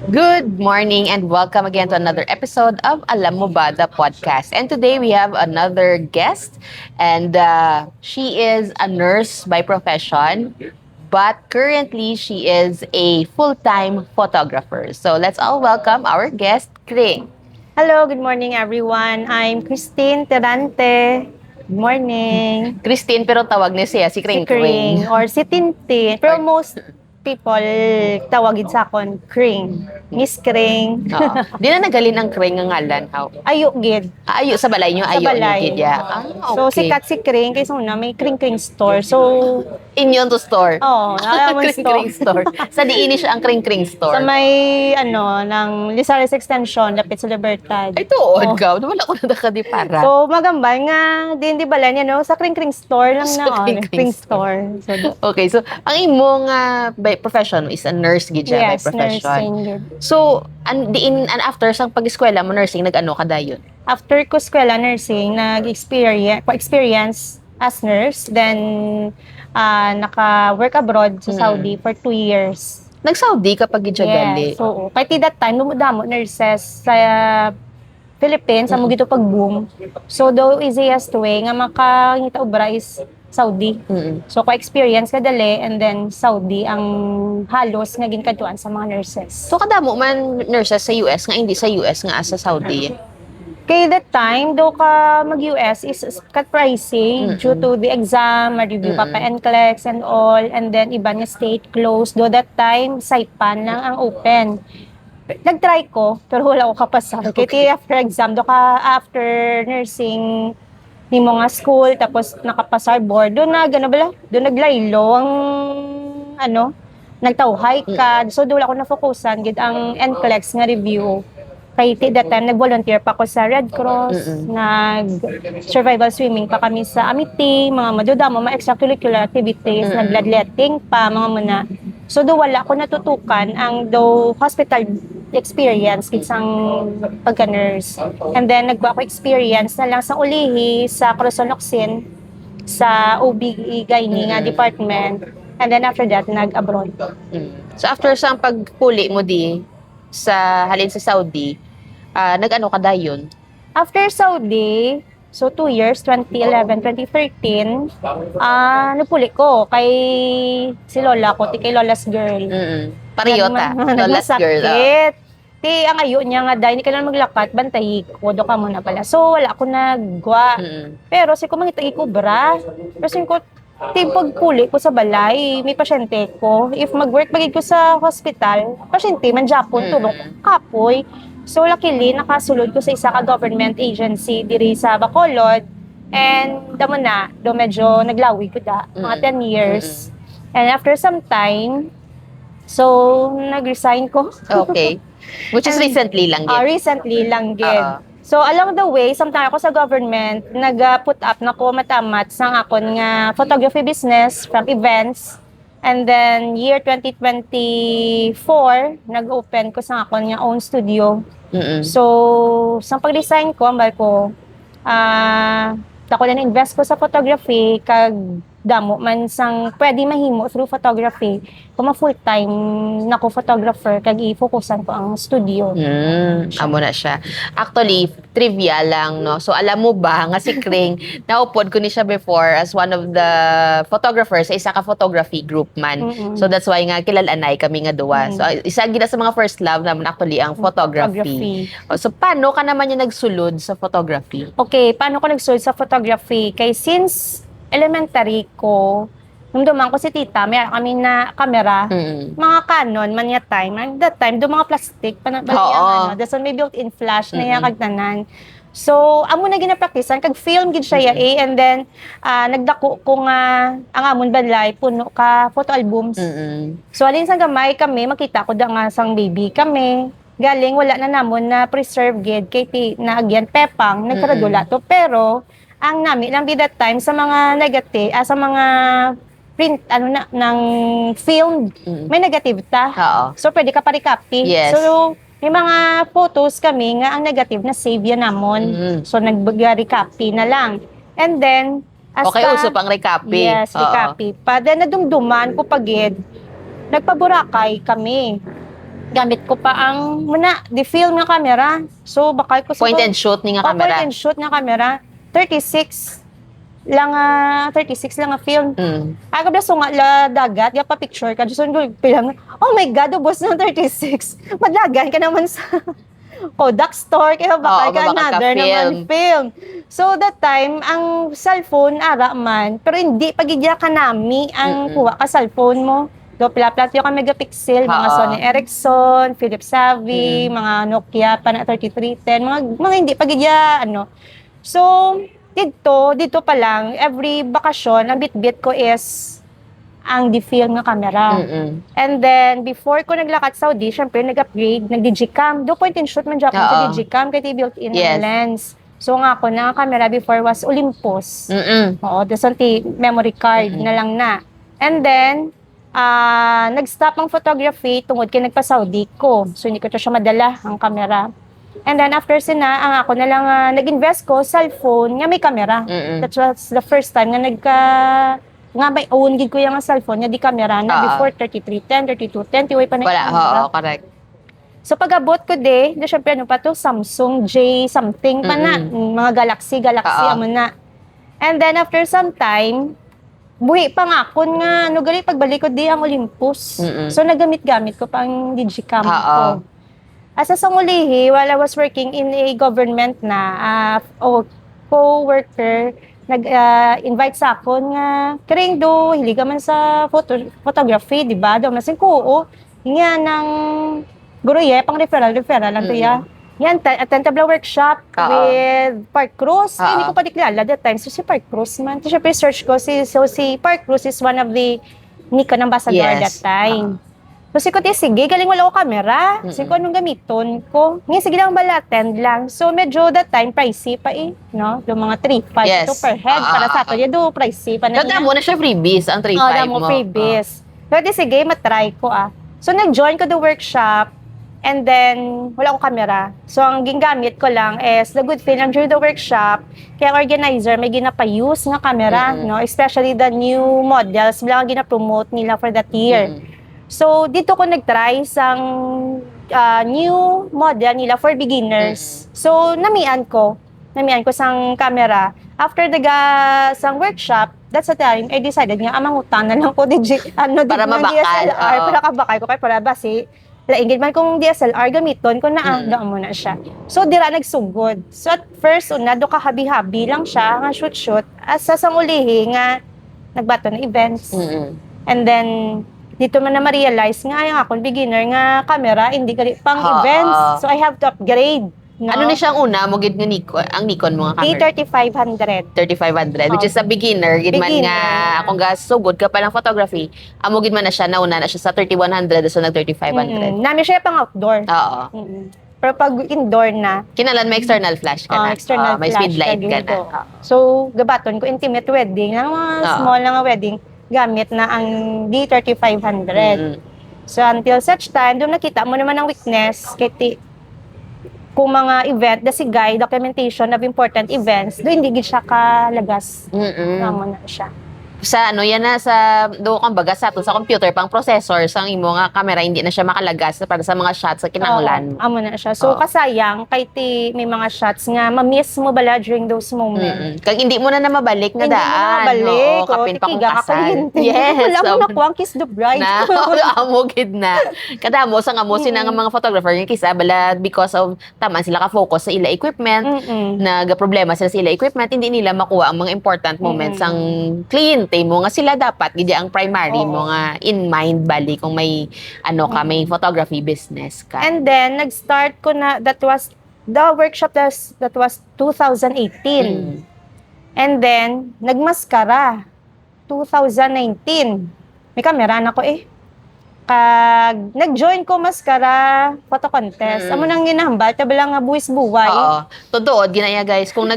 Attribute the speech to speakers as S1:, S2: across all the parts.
S1: Good morning and welcome again to another episode of Alam Mo Ba, the podcast. And today we have another guest and she is a nurse by profession, but currently she is a full-time photographer. So let's all welcome our guest, Kring.
S2: Hello, good morning everyone. I'm Christine Terante. Good morning.
S1: Christine pero tawag niya siya si
S2: Si
S1: Kring
S2: Kring
S1: Kring.
S2: or si Tintin. Pero most people tawagin sa akon Kring. Miss Kring.
S1: Oo. Di na nagalin ang Kring nga ngalan. How?
S2: Ayo gid.
S1: Ayo sa balay nyo,
S2: Sa
S1: ayo nyo
S2: balay.
S1: gid ya.
S2: So
S1: Okay.
S2: sikat si Kring kaysa una may Kring Kring store. So
S1: Inyon to store.
S2: alam mo
S1: Kring Kring store. Sa diini siya ang Kring Kring store.
S2: sa may ng Lizares Extension lapit sa Libertad.
S1: Ay, tuod
S2: Oh.
S1: ka. Wala ko na ka di para.
S2: So magambay nga din di balay niya no sa Kring Kring store lang
S1: Sa
S2: na
S1: Kring Kring
S2: Kring store. So
S1: Okay, so ang imong by profession is a nurse gid siya by
S2: yes,
S1: profession.
S2: nursing yun.
S1: So, after sang pag-eskwela mo nursing nag-ano ka dayon?
S2: After ko eskwela nursing, nag-experience as nurse. Then, naka-work abroad sa Saudi for 2 years.
S1: Nag-Saudi ka pag gid siya gali.
S2: Yes, oo. Kahit that time, dumudamo nurses sa Philippines, amo gito pag-boom. So, the easiest way nga makangita obra is Saudi.
S1: Mm-mm.
S2: So, ko-experience ka dali, and then Saudi ang halos nga ginkaduan sa mga nurses.
S1: So kadamo man nurses sa US nga hindi sa US nga asa Saudi.
S2: Kay that time, daw ka mag-US is cut pricing due to the exam, review pa pa NCLEX and all, and then iba nga state closed. Though that time, Saipan lang ang open. Nag-try ko, pero wala ko kapasa. Kaya after exam, do ka after nursing, ni mo nga school, tapos nakapasar board, doon na, gano bala, doon naglaylo ang, nagtawhay ka. So, doon ako na-focusan, gid ang NCLEX nga review. Kay that time, nag-volunteer pa ako sa Red Cross, nag-survival swimming pa kami sa Amity, mga madudamo, mga extracurricular activities, nag-bloodletting pa, mga muna. So, do wala ko natutukan ang do hospital experience kisang pagka-nurse. And then, nagwa ko experience na lang sa ulihi, sa Cruzoloxin, sa OB-GYN nga department. And then, after that, nag-abroad.
S1: So after sang pagpuli mo di sa halin sa Saudi, nag-ano ka dayon?
S2: After Saudi, so 2 years, 2011, 2013, napuli ko kay si Lola ko, kay Lola's Girl.
S1: Pariyota. No, last girl.
S2: Nagmasakit. Ti, ang ayo niya nga dahil hindi ka na maglakat, bantayi ko, do ka muna pala. So, wala ako nagwa. Pero si ko mangitagi ko bra. Pero sin ko, ti, pagpuli ko sa balay, may pasyente ko. If mag-work bagay ko sa hospital, pasyente, man Japon, tulong kapoy. So, luckily, nakasulod ko sa isa ka government agency diri sa Bacolod. And, damo na, do medyo naglawi ko da, mga 10 years. And after some time, so, nag-resign ko.
S1: Okay. Which is recently lang din.
S2: Recently lang gid.
S1: Oo.
S2: So, along the way, sometime ako sa government, nag-put up na ko matamat sang akon nga photography business from events. And then, year 2024, nag-open ko sa akon nga own studio. So, sa pag-resign ko, ambal ko, ako na invest ko sa photography, kag damo man sang pwede mahimo through photography. Kung full-time nako photographer, kag i-focusan ko ang studio.
S1: Amo na siya. Actually, trivia lang, no? So, alam mo ba, nga si Kring, naupod ko ni siya before as one of the photographers sa isa ka photography group man. So, that's why nga kilalanay kami nga duwa. So, isa gina sa mga first love naman actually ang photography. So, paano ka naman yung nagsulod sa photography?
S2: Okay, paano ko nagsulod sa photography? Kay since elementary ko, nung dumaan ko si tita, may kami na camera, mga Canon, man ya time. And that time, do mga plastic, that's may built-in flash na yung kagtanan. So, amo na ginapraktisan, kag film gid siya and then, nagdako ko nga, ang amon banlay, puno ka photo albums. So, alin sa gamay kami, makita ko da nga sang baby kami, galing, wala na namon na preserve gid, kay na agyan, pepang, nagkaradula to, pero, ang nami lang by that time sa mga negative, sa mga print, ng film, may negative ta.
S1: Oo.
S2: So, pwede ka pa-recopy.
S1: Yes.
S2: So, may mga photos kami nga ang negative na save yan namon. So, nag-recopy na lang. And then,
S1: Okay, uso pang recopy.
S2: Yes, recopy. Pa, then, nadumduman ko pagid, nagpaburakay kami. gamit ko pa ang muna di film nga camera. So bakal ko
S1: Point and shoot ni nga
S2: point
S1: camera.
S2: and shoot nga camera. 36 lang 36 lang nga film. Aga bla sunga la dagat, ya pa picture ka. Just pilang. Oh my god, ubos na 36. Madlagan ka naman sa Kodak store kaya bakal ka another naman film. So that time ang cellphone ara man, pero hindi pagidya ka nami ang kuha ka cellphone mo. Do pila-platyo ka megapixel, mga Sony Ericsson, Philips Savvy, mga Nokia pa na 3310, mga hindi pagidya ano. So dito pa lang, every bakasyon, ang bit-bit ko is ang di-film nga camera. And then, before ko naglakat sa Saudi, syempre, nag-upgrade, nag-digicam. Do point and shoot man dyan sa digicam, kaya built-in na lens. So nga ako, na camera before was Olympus. Oo, dasanti memory card na lang na. And then, nag-stop ang photography tungod kay nagpa-Saudi ko. So, hindi ko siya madala, ang camera. And then after ang ako na lang nag-invest ko cellphone nga may camera. That was the first time nga nga may own gid ko yung cellphone nga di camera na before 3310, 3210 tiway pa na.
S1: Wala, correct.
S2: So pag-abot ko syempre ano pa to, Samsung J something pa na, mga Galaxy amo na. And then after some time, buhi pa nga ako nga gali pagbalik ko ang Olympus. So nagamit-gamit ko pang digicam ko. Asa sa ulihi, while I was working in a government na co-worker, nag-invite sa akon nga, karing do, hiliga man sa photography, di ba? Do, masin ko, nga ng guruye, pang referral lang to ya. Yan, attend tabla workshop with Park Cruz. Hindi ko pa diklala that time. So, si Park Cruz man. So, syempre, search ko. Si Park Cruz is one of the Nikon ambassador that time. So, sige, galing wala ko camera. Sige ko, anong gamiton ko? Ngayon, sige lang bala, 10 lang. So, medyo that time, pricey pa no? Yung mga 3.5 to per head. Para sa ato, do pricey pa na
S1: niya. Mo na siya freebies, ang 3.5 mo.
S2: Freebies. Pero sige, matry ko So, nag-join ko the workshop. And then, wala akong camera. So, ang gingamit ko lang is the good thing, during the workshop, kaya ang organizer, may ginapa-use nga camera, no? Especially the new models, bilang gina-promote nila for that year. So, dito ko nag-try sang new model nila for beginners. So, namian ko sang camera. After sang workshop, that's the time, I decided nga, mangutan na lang ko
S1: para mabakal.
S2: DSLR, para kabakal ko kay para basi. Laingid man kung DSLR gamiton ko na doon mo na siya. So, dira nagsugod. So, at first, do ka habi-habi lang siya, nga shoot-shoot. Asa sang ulihi nga, nagbato na events. And then, dito man na ma-realize nga yung akong beginner nga camera, hindi gali pang events. So, I have to upgrade. No?
S1: Ano ni siyang una, mo gid nga Nikon, ang Nikon mo nga camera?
S2: D3500.
S1: 3500, which is a beginner, gid man nga, kung sugod ka pa ng photography, amo gid man na siya, nauna na siya sa 3100, so nag 3500.
S2: Nami siya pang outdoor.
S1: Oo.
S2: Pero pag indoor na,
S1: kinalan may external flash ka na.
S2: External
S1: may
S2: flash
S1: speed light ka na.
S2: So, gabaton ko intimate wedding, lang mga small na wedding, gamit na ang D3500. So, until such time, doon nakita mo naman ang weakness, kung mga event, dasigay, documentation of important events, doon hindi siya kalagas. Mo na siya.
S1: Sa yan na sa do kang baga sa computer pang processor sang imo nga camera hindi na siya makalagas para sa mga shots sa kinahanglan.
S2: Amo na siya. So kasayang kay may mga shots nga ma-miss mo bala during those moments.
S1: Kag hindi mo na mabalik nga daan.
S2: Hindi mo
S1: kapin pa kung kasal.
S2: Yes. Wala mo na kuwang kiss the bride.
S1: Amo gid na. Kada mo sa mo sina nga mga photographer nga kisa bala because of taman sila ka focus sa ila equipment. Naga problema sila sa ila equipment, hindi nila makuha ang mga important moments ang clean mo nga sila dapat gid ang primary mo nga in mind bali kung may may photography business ka.
S2: And then nag-start ko na that was the workshop that was 2018. And then nagmaskara 2019. May kamera na ko Kag nag-join ko maskara photo contest. Amo nang ginahambal tabla nga buwis buway.
S1: Oo. Tutuod ginaya guys, kung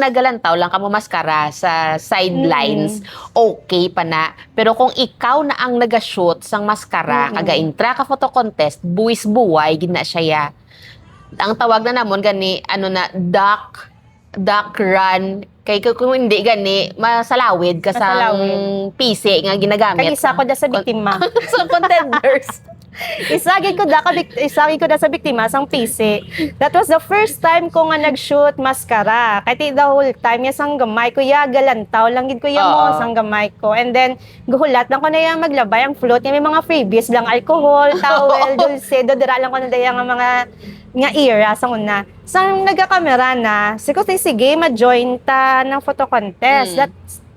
S1: nagalantaw lang ka mo maskara sa sidelines, okay pa na. Pero kung ikaw na ang naga-shoot sang maskara, kaga-intra ka photo contest, buwis buway gina siya ya. Ang tawag na namon gani duck run. Kay kung hindi gani, masalawid ka sa PC nga ginagamit.
S2: Kay isa ko da sa biktima.
S1: So, contenders.
S2: Isagi ko na sa biktima sang PC. That was the first time ko nga nag-shoot maskara. Kahit the whole time ya sang gamay ko ya galantaw lang gid ko ya mo sang gamay ko. And then guhulat lang ko na ya maglabay ang float may mga freebies lang alcohol, towel, dulce, dodira lang ko na daya nga mga nga era sa una. Sang nagka-camera na, sige ma-join ta ng photo contest.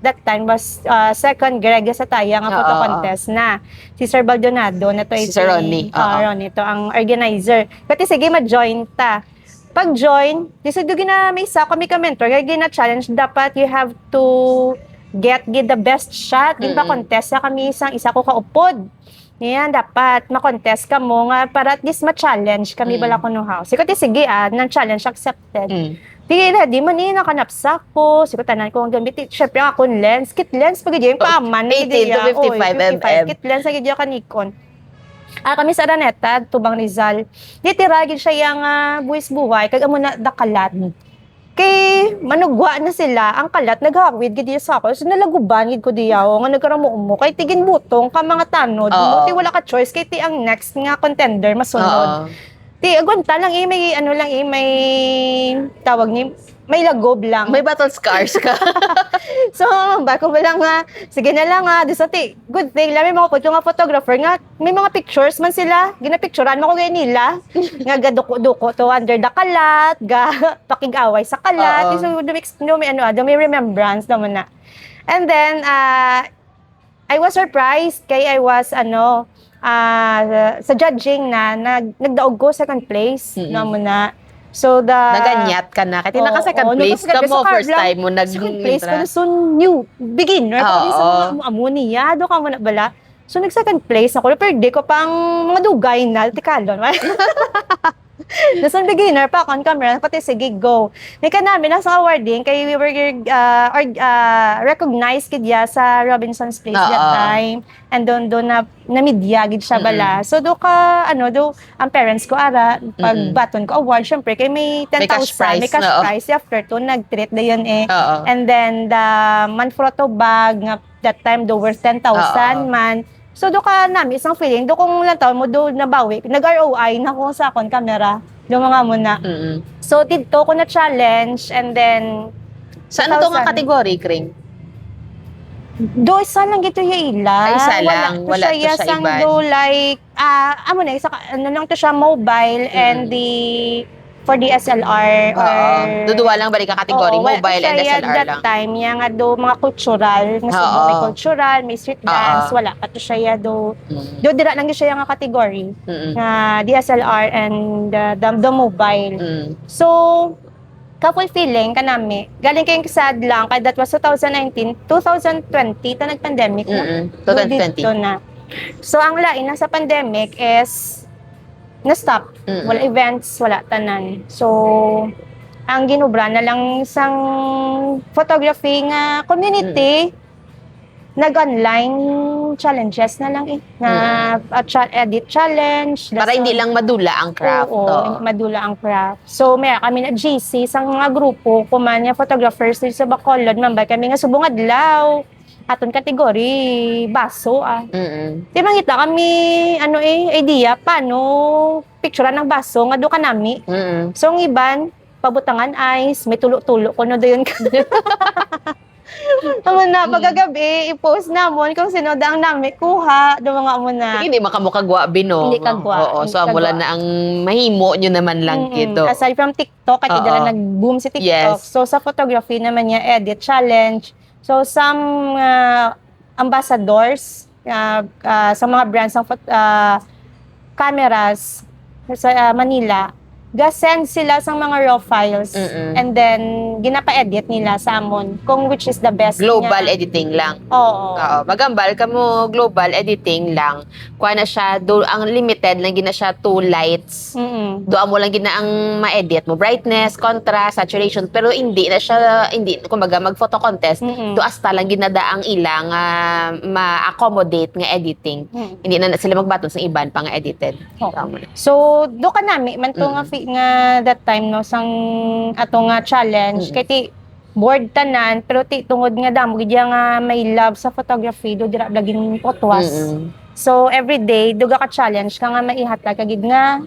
S2: That time was second Greg sa taya nga photo contest na. Si Sir Baldonado na to
S1: Si Sir Ronnie.
S2: Ronnie to ang organizer. Kasi sige ma-join ta. Pag-join, disugdugi na may isa kami ka mentor, kaya gina-challenge dapat you have to get the best shot. Din pa contest na kami isa ko kaupod. Yan, dapat ma-contest ka mo nga para at least ma-challenge kami bala ko no house. Sige nang challenge accepted. Di man nakanapsak ko. Siguro tanan ko ang gamit. Siyempre ako lens. Kit lens pag yung paman.
S1: 18 to 55 mm.
S2: Kit lens ang yung kanikon. Kami sa Araneta, Tubang Rizal. Di tiragin siya yung buwis buhay. Kag amo na dakalat. Kay manugwa na sila. Ang kalat, naghawid gid sa ako. So nalaguban gid ko diyaw. Nga nagkaramuumo. Kay tigin butong ka mga tanod. Buti wala ka choice. Kay ti ang next nga contender masunod. Di, agunta lang may may tawag ni, may lagob lang.
S1: May battle scars ka.
S2: So, bako ba lang sige na lang good thing lang, may mga nga photographer nga, may mga pictures man sila, ginapicturean mo ko ngayon nila, nga gaduko-duko to under the kalat, pakig-away sa kalat, so, may remembrance naman na. And then, I was surprised, kay I was, sa judging na nagdaog ko second place no mo na so
S1: naganyat ka na kasi naka second place ka mo first time mo
S2: second place ko so new beginner ko sa amuniya do ka mo na bala so nag second place ako pero di ko pang mga dugay na tikalon Nasaan beginner pa on camera pati sige go. Nika namin nasa awarding kay we were recognized kidya sa Robinson's Place that time and doon na media gid siya bala. So do ka do ang parents ko ara pag baton ko award syempre kay may 10,000 may cash prize after to nag-treat na yun and then the Manfrotto bag nga that time do worth 10,000 man. So, do ka namin isang feeling, do kung lang taon mo, do nabawi, nag-ROI na ko sa akong camera, do mga muna. So, dito ko na-challenge, and then...
S1: Saan to nga kategory, Kring?
S2: Do, isa lang ito yung ila.
S1: Ay, isa lang, wala to siya iba.
S2: Do, like, lang to siya mobile, and for DSLR or...
S1: Duduwa lang balik ka kategory, mobile and DSLR lang.
S2: That time, yung nga do mga cultural, may cultural, may street dance, wala pa to siya do dira lang siya yung kategory na DSLR and the mobile. So, ka-fulfilling ka nami. Galing kayong sad lang, kaya that was 2019, 2020, ta nag-pandemic na.
S1: 2020.
S2: Na. So, ang lain na sa pandemic is na-stop. Wala events, wala tanan. So, ang ginubra na lang isang photography nga community, nag-online challenges na lang na edit challenge.
S1: Para hindi lang madula ang craft.
S2: Madula ang craft. So, may kami na GC, isang mga grupo, kumanya photographers sa Bacolod, mambay kami nga subong adlaw. Aton kategory baso Di mangita kami idea paano picturean ng baso nga do kanami. So ang iban pabutangan ice, may tulo-tulo kuno dayon ka. Amo na pagagabi i-post namon kung sino daang nami kuha do mga amo na.
S1: Hindi makamukagwa bino.
S2: Hindi kagwa.
S1: So amula na ang mahimo nyo naman lang kito.
S2: Aside from TikTok at dala nag-boom si TikTok. So sa photography naman niya edit challenge. So, some ambassadors sa mga brands ng cameras sa Manila, ga-send sila sa mga raw files and then ginapa-edit nila sa amon kung which is the best
S1: global
S2: niya.
S1: Editing lang.
S2: Oo.
S1: Magambal ka mo global editing lang. Kuha na siya, ang limited lang gina siya 2 lights. Doon mo lang gina ang ma-edit mo. Brightness, contrast, saturation. Pero hindi na siya, kumbaga mag-photo contest. Do asta lang ginada ang ilang ma-accommodate nga editing. Hindi na sila magbaton sa iban pang edited.
S2: So, do ka nami, man to nga that time no sang ato nga challenge kay ti board tanan pero ti tungod nga damo gid nga may love sa photography do dira laging potwas So every day duga ka challenge ka nga maihatag kagid nga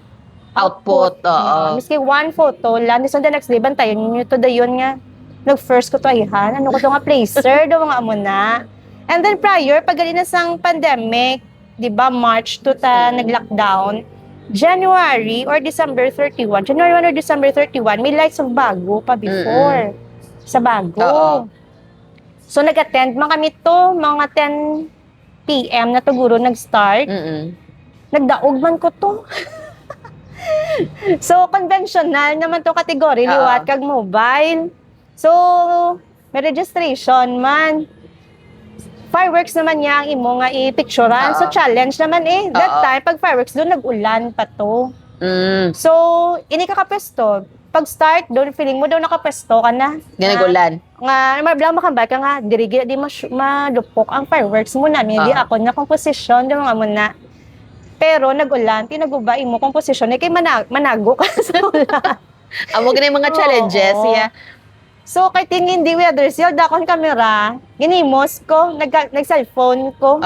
S1: Output, oo.
S2: Miski one photo lang, so the next day, bantayan nyo to dayon nga. Nag-first ko to ayhan, ano ko to nga placer, do nga amo na. And then prior, pag gali na sang pandemic, di ba, March to ta nag-lockdown, January or December 31, January 1 or December 31, may Lights of Bago pa before. Sa Bago.
S1: Oo.
S2: So nag-attend man kami to, mga 10 PM na to guro nag-start. Nagdaog man ko to. So, conventional naman to category, liwat kag mobile. So, may registration man. Fireworks naman niya ang imo nga i-picturean. So, challenge naman That time, pag fireworks, doon nag-ulan pa to. So, ini kakapesto. Pag start, doon feeling mo daw nakapesto ka na.
S1: Nag-ulan.
S2: Nga, mablang makambay ka nga, di malupok ang fireworks mo na. Hindi ako na composition, di mga muna. Pero nag-ulan, tinagubain mo composition, kay manago ka sa ulan.
S1: Amo ganun mga challenges, yeah.
S2: So, kay tingin di weather siya, dakon kamera, ginimos ko, nag-cellphone ko.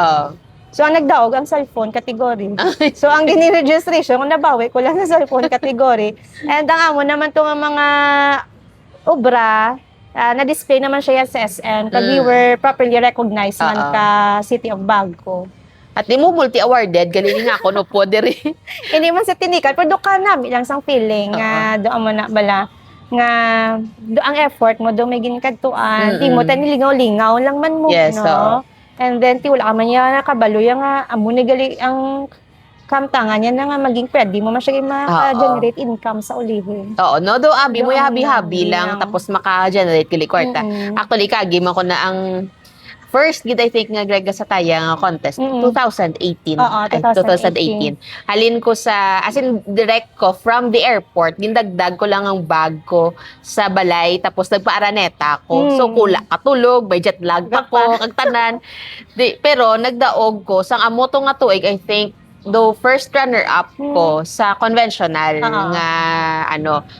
S2: So, ang nagdaog ang cellphone category. So, ang gini-registration, kung nabawi ko lang sa cellphone category. And ang amo naman itong mga obra, na-display naman siya sa SM, pag we were properly recognized man ka City of Bago.
S1: At di mo multi-awarded, galing nga ako, no po, diri.
S2: Hindi man sa tinikan, pero doon ka na, bilang sang feeling, nga doon mo na bala, nga ang effort mo, doon may ginikagtuan, di mo, niligaw-lingaw lang man mo,
S1: yes,
S2: no? And then, ti wala ka man yan, nakabalo yan nga, amo na gali, ang kamtangan yan na nga maging pwede mo masya maka-generate income sa ulihin.
S1: Oo, no, do abi mo habi-habi lang, tapos maka-generate kili kwarta. Actually, kagi mo ko na ang first gid I think nga Greg sa tayang contest 2018.
S2: Oo, 2018.
S1: Halin ko sa as in direct ko from the airport, gindagdag ko lang ang bag ko sa balay tapos nagpa-araneta ko. So kula katulog, may jet lag pa ko kag tanan. Pero nagdaog ko sang amo to nga tuig I think though first runner up ko sa conventional nga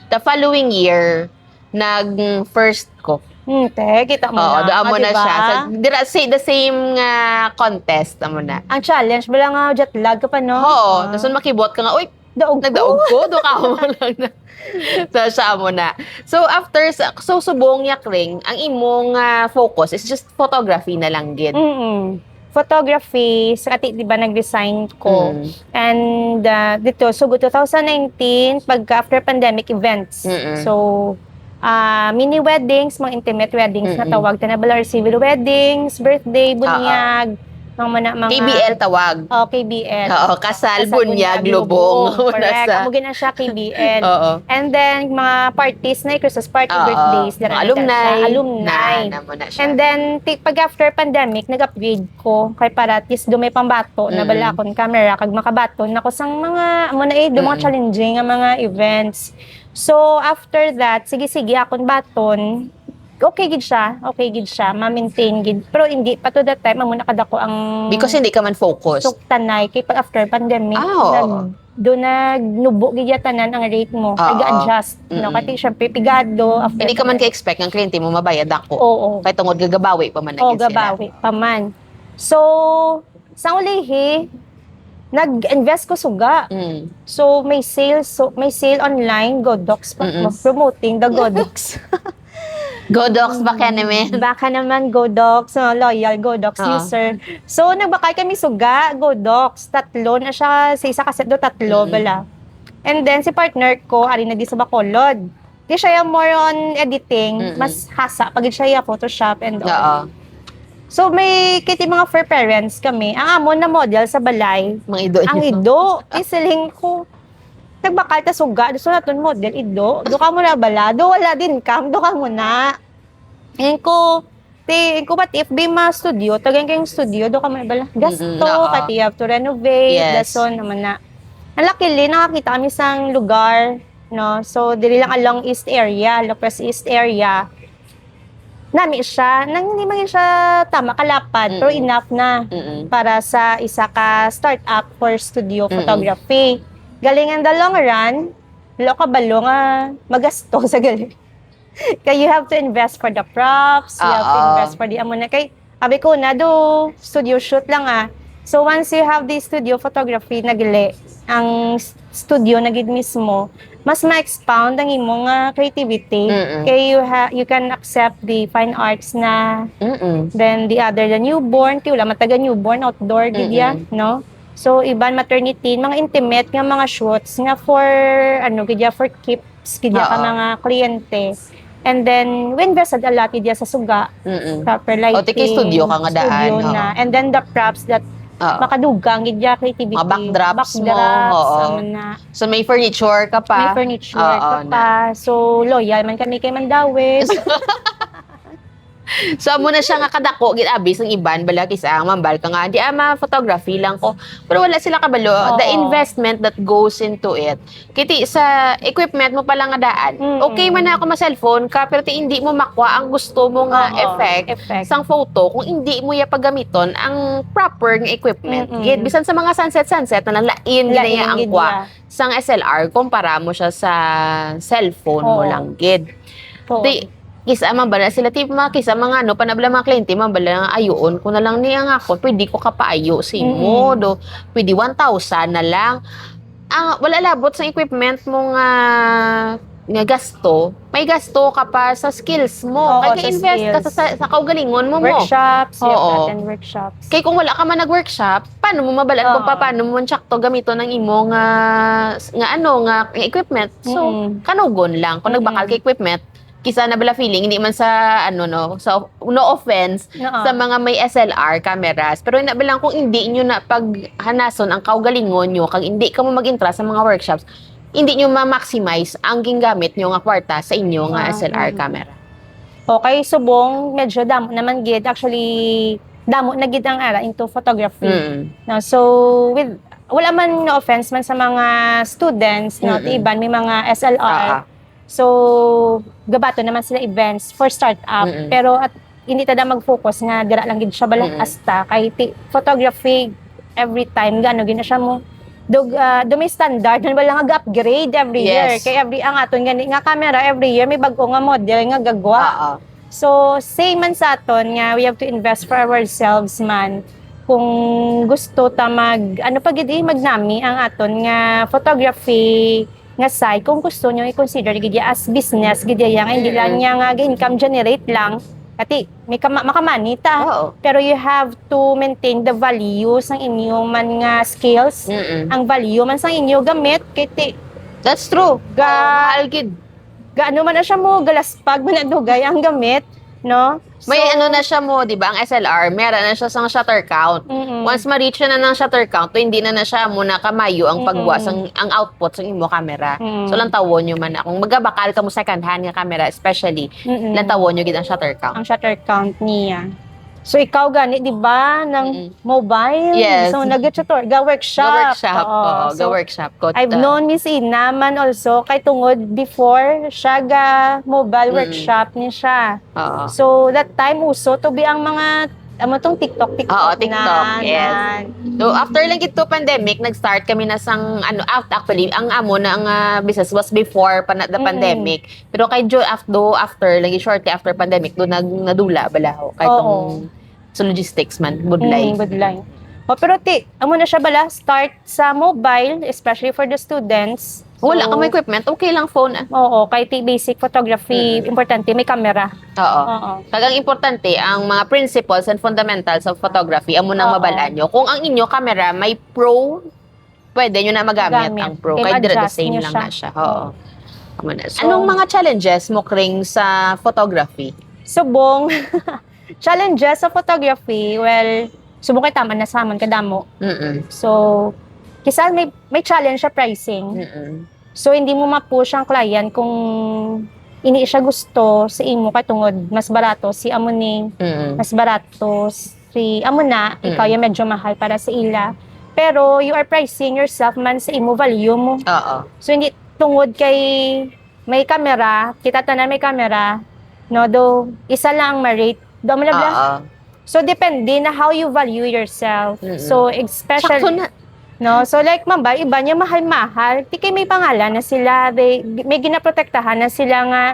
S1: the following year nag first ko.
S2: Kita mo na.
S1: Oo, mo na siya. So, the same contest mo na.
S2: Ang challenge, bala nga jet lag ka pa, no?
S1: Oo. Tapos makibot ka nga, uy, nagdaog ko. Doon ka mo lang na. So, siya mo na. So, after, subong yak ring, ang imong focus is just photography na lang gid.
S2: Photography, sa di ba nag-resign ko. And dito, so 2019, pagka after pandemic events. So, mini weddings, mga intimate weddings na tawag na civil weddings, birthday, bunyag, mga
S1: KBL tawag.
S2: KBL.
S1: Oo, kasal, bunyag, lubong.
S2: Correct. Amugin na siya KBL. And then mga parties na Christmas party, birthdays,
S1: alumni.
S2: And then pag after pandemic, nag-upgrade ko kay para at least dumay pambato na bala akong camera kag makabaton ako sang mga mga challenging nga mga events. So, after that, sige akong baton, okay gid siya, ma-maintain gid. Pero hindi, pa to that time, muna kadako ang...
S1: Because hindi ka man focus.
S2: So, tanay, kay pag after pandemic, doon nagnubo gid tanan ang rate mo, nag-adjust. No? Kasi syempre, pigado. After
S1: hindi ka man ka-expect ng kliyente mo mabayad ako.
S2: Oo.
S1: Kaya tungod gagabawi pa man na
S2: gabawi pa man. So, sa ulihi, nag-invest ko suga. So may sale online Godox pa promoting the Godox.
S1: Godox baka naman.
S2: Baka naman Godox, loyal Godox user. So nagbakay kami suga Godox, tatlo na siya sa isa kaset do tatlo bala. And then si partner ko ari na di sa Bacolod. Di siya more on editing, mas hasa pag siya Photoshop and all. So, may kiti mga fair parents kami. Ang amon na model sa balay.
S1: Mga ido.
S2: Ang ido. Isiling ko. Nagbakal ta suga. So, natin model, ido. Do ka muna bala. Do wala din kam. Do ka muna. Ngayon ko, ba't if be ma studio, tagayin kayong studio, do ka muna bala. Gasto, pati you have to renovate. Dason naman na. Ang luckily, nakakita kami sa lugar. No? So, dili lang along East area, Lopez East area. Nami siya, nang hindi man siya tama kalapad, pero enough na para sa isa ka startup for studio photography. Galing ang the long run, kabalo nga magasto sa galing. Kaya you have to invest for the props, you have to invest for the amuna. Kay, abi ko na do, studio shoot lang So once you have the studio photography nagili, ang studio na gid mismo, mas ma-expound ang imong creativity. Kay you can accept the fine arts na then the other the newborn, kay wala mataga newborn outdoor gid ya, no? So iban maternity, mga intimate nga mga shoots nga for gid ya for keeps gid ya ka mga kliyente. And then, we invested a lot diya sa suga, proper lighting,
S1: tiki studio ka nga daan.
S2: studio na. And then the props that makadugang, gidya creativity.
S1: Mga backdrops mo.
S2: Na.
S1: So, may furniture ka pa.
S2: May furniture ka pa. So, loyal man kami kay Mandawes.
S1: So, amo na siya nga kadako, git-abis ng iban, balak isang mambal ka nga, di photography lang ko. Pero wala sila kabalo. The investment that goes into it. Kiti, sa equipment mo pala nga daan, okay man na ako ma-cellphone ka, pero hindi mo makwa ang gusto mo nga effect sang photo kung hindi mo ya paggamiton ang proper nga equipment. Gid, bisan sa mga sunset na lang lain ginaya ang kwa sang SLR, kumpara mo siya sa cellphone mo lang gid. Kisa man bala sila kisa mga panabla mga kliyente man bala nga ayoon ko na lang niya nga ako pwede ko kapaayo sa imo do pwede 1,000 na lang wala labot sa equipment mo nga gasto may gasto ka pa sa skills mo kay invest ka sa kaugalingon mo
S2: workshops workshops
S1: kay kung wala ka man nag-workshop paano mo mabalan kung paano mo tsakto gamito ng imo nga equipment so kanugon lang kung nagbakal ka equipment kisa na bala feeling hindi man sa so no offense sa mga may SLR cameras pero ina bilang kung hindi niyo na paghanason ang kaugalingon niyo kag hindi ka mo mag-intra sa mga workshops hindi niyo ma-maximize ang gingamit niyo nga kwarta sa inyo nga SLR camera.
S2: Okay, subong medyo damo naman gid actually damo na gid ang ara into photography. No, so with wala man no offense man sa mga students no iban may mga SLR. So, gabato naman sila events for startup. Pero at hindi tada mag-focus nga dira lang gid siya balang asta kay photography every time gano gina siya mo do may standard man bala nga upgrade every year kay every ang aton gani nga camera every year may bag-o nga model nga gagwa. So, same man sa aton nga we have to invest for ourselves man. Kung gusto ta magnami ang aton nga photography nga side kung gusto nyo i-consider gidya as business gidya nga hindi lang niya nga income generate lang kati may makamanita pero you have to maintain the values ng inyong man nga skills ang value man sang inyo gamit kiti
S1: that's true algid
S2: gaano man na siya mo galaspag man dugay ang gamit no so,
S1: may na siya mo di ba ang SLR meron na siya sang shutter count once ma-reach na ng shutter count to hindi na siya muna kamayo ang pagbuwas ang output sa imo camera so lang tawon nyo man kung magabakal ka mo second hand nga camera especially lang tawon nyo gid ang shutter
S2: count niya. So ikaw gani di ba ng mobile so nag-tutor ga workshop
S1: ko
S2: I've known Miss Ina man also kay tungod before siya ga mobile workshop ni siya so that time uso to be ang mga tong TikTok
S1: yes. So after lang gito pandemic nag-start kami na sang actually ang amo na ang business was before the pandemic pero kay after lagi shortly after pandemic do nadula balaho kay tong sa logistics man budlay.
S2: Pero amo na siya bala start sa mobile especially for the students.
S1: Wala ka may equipment, okay lang phone.
S2: Kay basic photography, importante may camera.
S1: Tagang importante ang mga principles and fundamentals of photography amo nang mabalaan nyo. Kung ang inyo camera may pro, pwede nyo na magamit ang pro. Kay the same lang na siya. So, anong mga challenges mo kring sa photography?
S2: Subong challenges sa photography, well, subong kay tama na sa amon kadamo. So, kisa may challenge sa pricing. So, hindi mo ma-push ang client kung ini siya gusto sa imo katungod mas barato si amuning, mas barato si amuna, ikaw yung medyo mahal para sa ila. Pero you are pricing yourself man sa imo value mo. So, hindi tungod kay may camera, kita tanan may camera, no, do isa lang ang ma-rate. Do mo na so, depende na how you value yourself. So, especially, no? So, like, mamba, iba niya mahal-mahal. Di kay may pangalan na sila, may ginaprotektahan na sila nga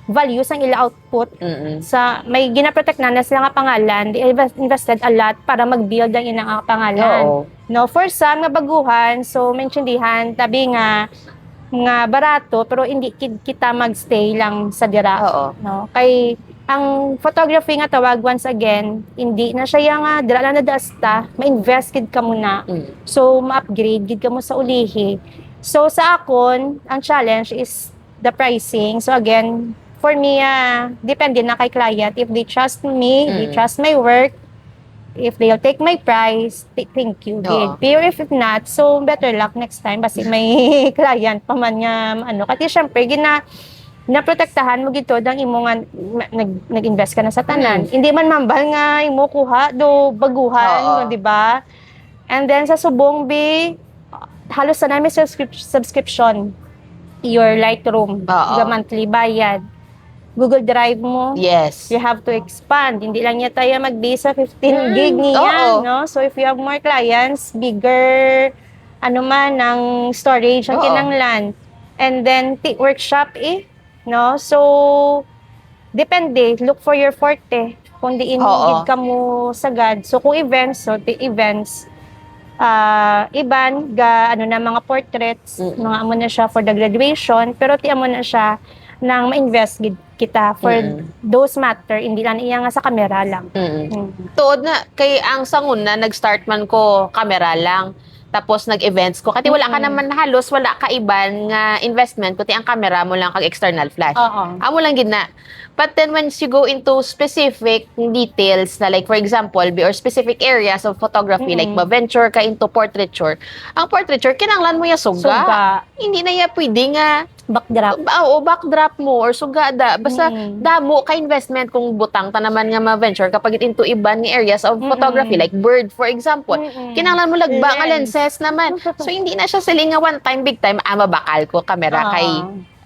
S2: value sang ila output
S1: Mm-mm.
S2: sa may ginaprotect na sila nga pangalan, they invested a lot para mag-build ang ilang nga pangalan.
S1: Oo.
S2: No, for some nga baguhan, so maintindihan tabi nga barato pero hindi kita magstay lang sa dira.
S1: Oo.
S2: No, kay ang photography nga tawag once again, hindi na siya nga dira lang na dasta, ma-invest gid ka muna. So ma-upgrade gid ka mo sa ulihi. So sa akon, ang challenge is the pricing. So again, for me, depende na kay client. If they trust me, they trust my work, if they'll take my price, thank you.
S1: Oo.
S2: Pero if not, so better luck next time. Basta may client pa man nga, Kasi syempre, naprotektahan mo gito dang imo nga nag-invest ka na sa tanan. Hindi man mambal nga imo kuha do baguhan, di ba? And then sa subong halos na may subscription. Your Lightroom, the monthly bayad. Google Drive mo.
S1: Yes.
S2: You have to expand. Hindi lang niya tayo mag-base sa 15 gig niya, no? So if you have more clients, bigger ng storage ang kinanglan. And then workshop no? So depende, look for your forte. Kung diin ka mo sagad. So kung events, iban mga portraits, mga amo na siya for the graduation, pero ti amo na siya nang ma-invest kita for those matter, hindi lang iya nga sa camera lang.
S1: Tuod na kay ang sangun na nag-start man ko camera lang. Tapos nag-events ko. Kasi wala ka naman halos, wala ka iban nga investment, kundi ang camera mo lang kag external flash. Amo lang gina. But then once you go into specific details na like for example, or specific areas of photography, like ma-venture ka into portraiture, ang portraiture, kinanglan mo yung suga. Hindi na ya pwede nga backdrop mo or sugada. Basta damo ka investment kung butang ta naman nga ma-venture kapag into iban nga areas of photography like bird for example. Kinanglan mo lagba nga lenses naman. So hindi na siya siling nga one time big time mabakal ko camera kay